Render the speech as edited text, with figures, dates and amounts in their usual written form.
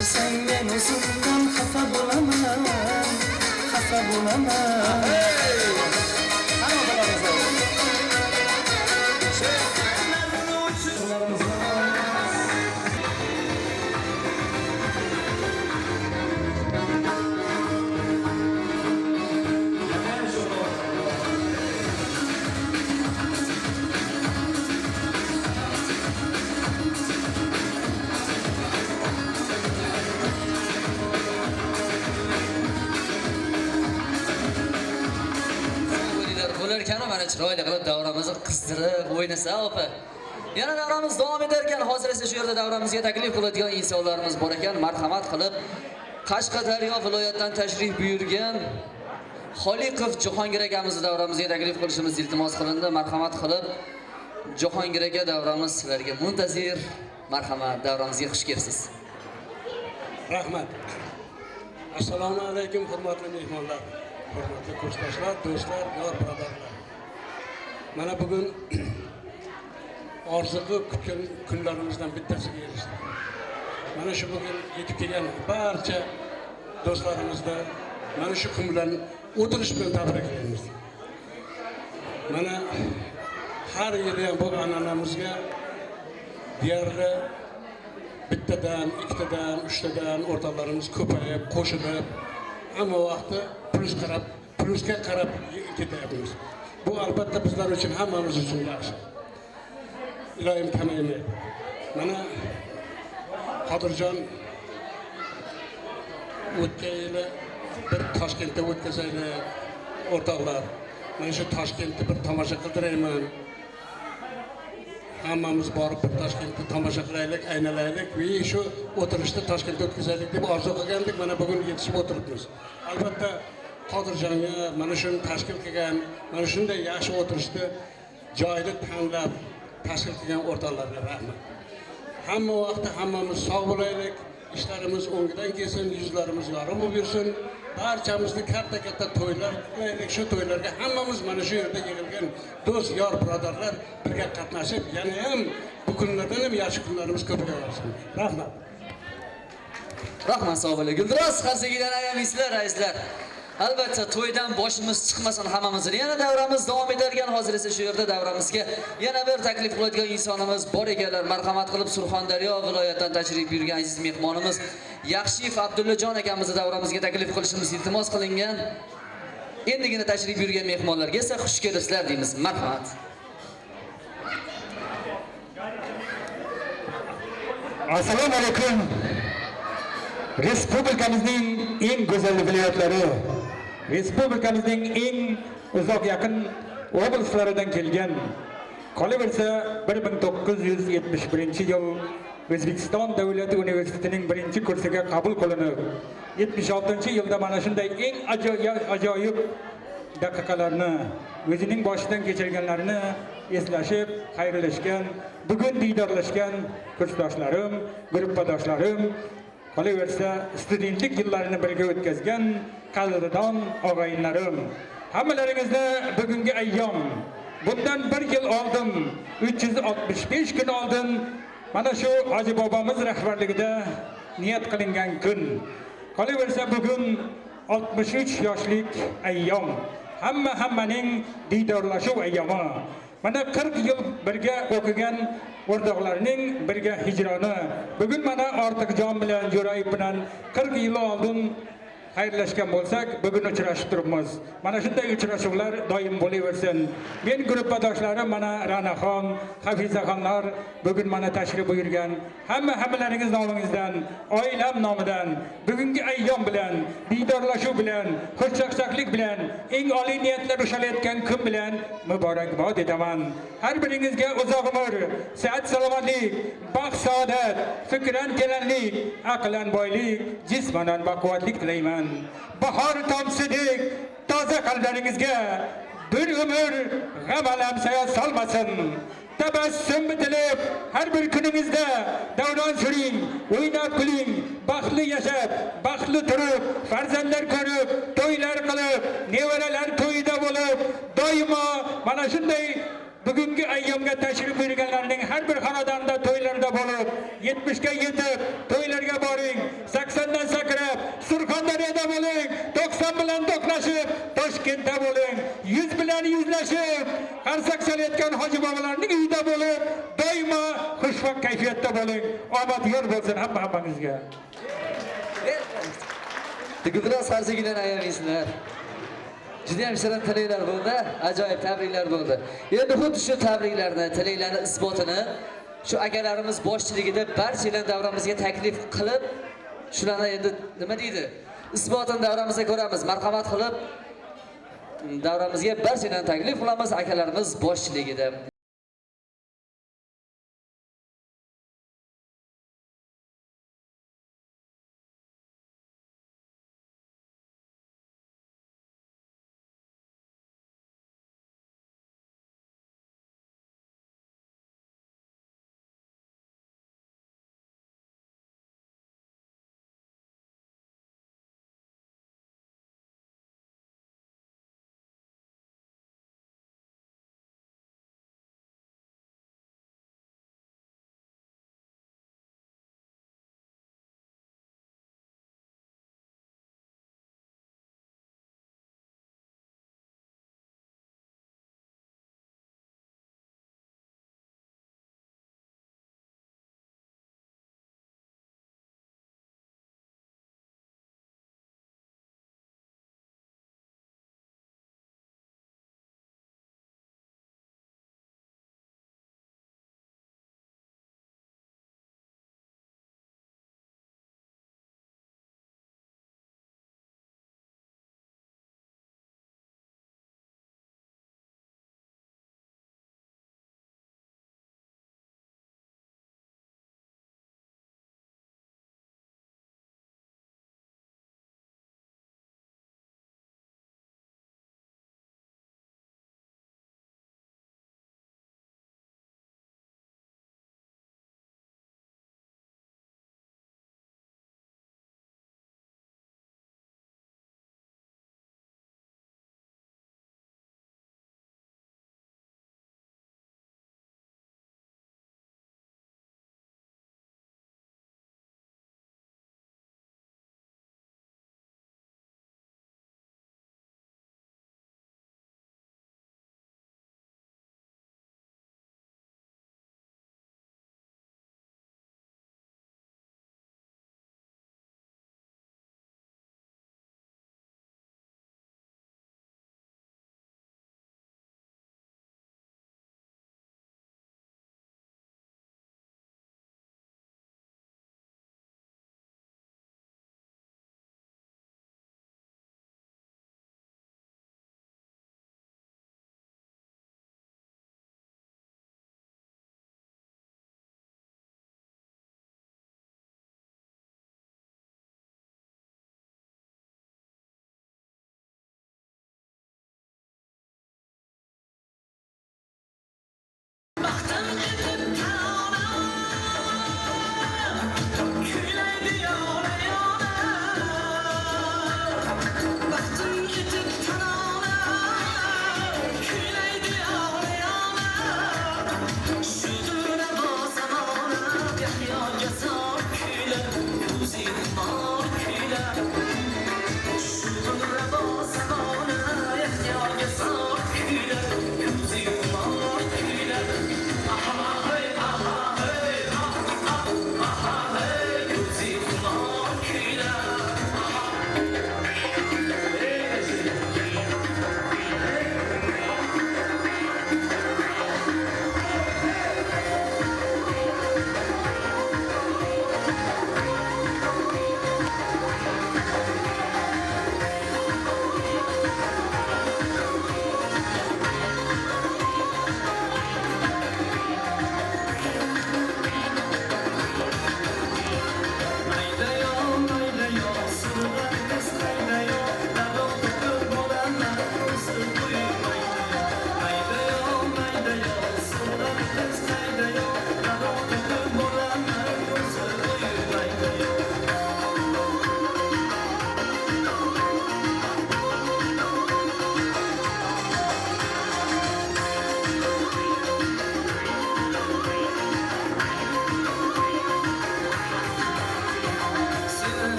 Sen men o'zimdan xafa bo'laman, xafa bo'laman. Bo'larkan mana chiroyli qilib davramizni qizdirib o'ynasa opa. Yana davramiz davom etar ekan. Hozir esa shu yerda davramizga taklif qiladigan insonlarimiz bor ekan. Marhamat qilib Qashqadaryo viloyatidan tashrif buyurgan Xoliqov Jahongir akamizni davramizga taklif qilishimiz iltimos qilindi. Marhamat qilib Jahongir aka davramiz sizlarga muntazir. Marhamat, davramizga xush kelibsiz. Rahmat. Assalomu alaykum hurmatli mehmonlar. Hurmatli kursdoshlar, do'stlar, yor birodarlar. Mana bugun orziqib kutgan kunlarimizdan bittasiga erishdik. Mana shu bugun yetib kelgan barcha do'stlarimizni mana shu kun bilan o'tirish bilan tabriklaymiz. Mana har yili ham bu an'anamizga deyarli bittadan, ikkitadan, uchtadan o'rtoqlarimiz ko'payib, qo'shilib, hamma vaqtda plusga qarab ketyapmiz. Bu albatta bizlar uchun, hammamiz uchun yaxshi. Iloyim kamaymaydi. Mana Qodirjon o'tgan yili bir Toshkentda o'tkazaylik o'rtoqlar. Mana shu Toshkentda bir tomosha qildirayman. Hammamiz borib bir Toshkentda tomosha qilaylik, aynalaylik va shu o'tirishda Toshkentda o'tkazaylik deb orzu qilgandik. Mana bugun yetishib o'tiribmiz. Albatta Qodirjonga mana shuni tashkil qilgan, mana shunday yaxshi o'tirishda joyida tanlab tashkil qilgan o'rtoqlarga rahmat. Hamma vaqtda hammamiz sog' bo'laylik, ishlarimiz o'ngidan kelsin, yuzlarimiz yorug' bo'lib yursin. Barchamizni katta to'ylar qilaylik. Shu to'ylarga hammamiz mana shu yerda yig'ilgan do'st, yor, birodarlar birga qatnashib, yana ham bu kunlardan ham yaxshi kunlarimiz ko'payaversin. Rahmat. Rahmat sog' bo'ling. Guldiroz qarsagidan ayamislar, raislar. Albatta to'ydan boshimiz chiqmasin hammamizning. Yana davramiz davom etar ekan. Hozir esa shu yerda davramizga yana bir taklif qiladigan insonimiz bor ekanlar. Marhamat qilib Surxondaryo viloyatidan tashrif buyurgan aziz mehmonimiz Yaxshiyev Abdullajon akamizni davramizga taklif qilishimiz iltimos qilingan. Endigina tashrif buyurgan mehmonlarga esa xush kelibsizlar deymiz. Marhamat. Assalomu alaykum. Respublikamizning eng go'zal viloyatlari, Respublikamizning eng uzoq yaqin oblastlaridan kelgan, qolaversa 1971-yil O'zbekiston Davlat universitetining birinchi kursiga qabul qilinib, 76-yilda mana shunday eng ajoyib daqiqalarni, o'zining boshidan kechirganlarini eslashib, xayrlashgan, bugun diydorlashgan kursdoshlarim, guruhdoshlarim, qolaversa studentlik yillarini birga o'tkazgan qadrdon og'ayinlarim, hammalaringizni bugungi ayyom, bundan 1 yil oldin, 365 kun oldin mana shu Hoji bobomiz rahbarligida niyat qilingan kun. Qolaversa bugun 63 yoshlik ayyom, hammaning diydorlashuv ayyomi. Mana 40 yil birga o'qigan o'rtoqlarning birga hijroni. Bugun mana Ortiqjon bilan Jo'rayev bilan 40 yil oldin xayrlashgan bo'lsak, bugun uchrashib turibmiz. Mana shunday uchrashuvlar doim bo'laversin. Men guruhdoshlarim mana Ranaxon, Hafizaxonlar bugun mana tashrif buyurgan. Hammalaringiz nomingizdan, oilam nomidan bugungi ayyom bilan, diydorlashuv bilan, xushchaqchaqlik bilan, eng oliy niyatlar ushalayotgan kun bilan muborakbod etaman. Har biringizga uzoq umr, sihat salomatlik, baxt saodat, fikran kelanlik, aqlan boylik, jismonan baquvvatlik tilayman. Bahor tomsidek toza qalblaringizga bir umr g'am alam sayot solmasin. Tabassum bitilib har bir kuningizda davron suring, o'ynab kuling, baxtli yashab, baxtli turib, farzandlar ko'rib, to'ylar qilib, nevaralar to'yida bo'lib, doimo mana shunday bugungi ayyomga tashrif buyurganlarning har bir xonadonda to'ylarda bo'lib, 70 ga yetib to'ylarga boring. 80 dan sakrab, Surxondaryoda bo'ling, 90 bilan to'qnashib, Toshkentda bo'ling, 100 bilan yuzlashib, qarsak chalayotgan hoji bobolarning uyida bo'lib, doimo xushvaqt kayfiyatda bo'ling. Omad yor bo'lsin hammangizga. Guldiroz Qarsagidan ayamaysizlar. Juda ham shirin tilaklar bo'ldi, ajoyib tabriklar bo'ldi. Endi xuddi shu tabriklarni, tilaklarni isbotini shu akalarimiz boshchiligida barchalar davramizga taklif qilib, shularni endi nima deydi? Isbotini davramizda ko'ramiz. Marhamat qilib davramizga barchadan taklif qilamiz akalarimiz boshchiligida.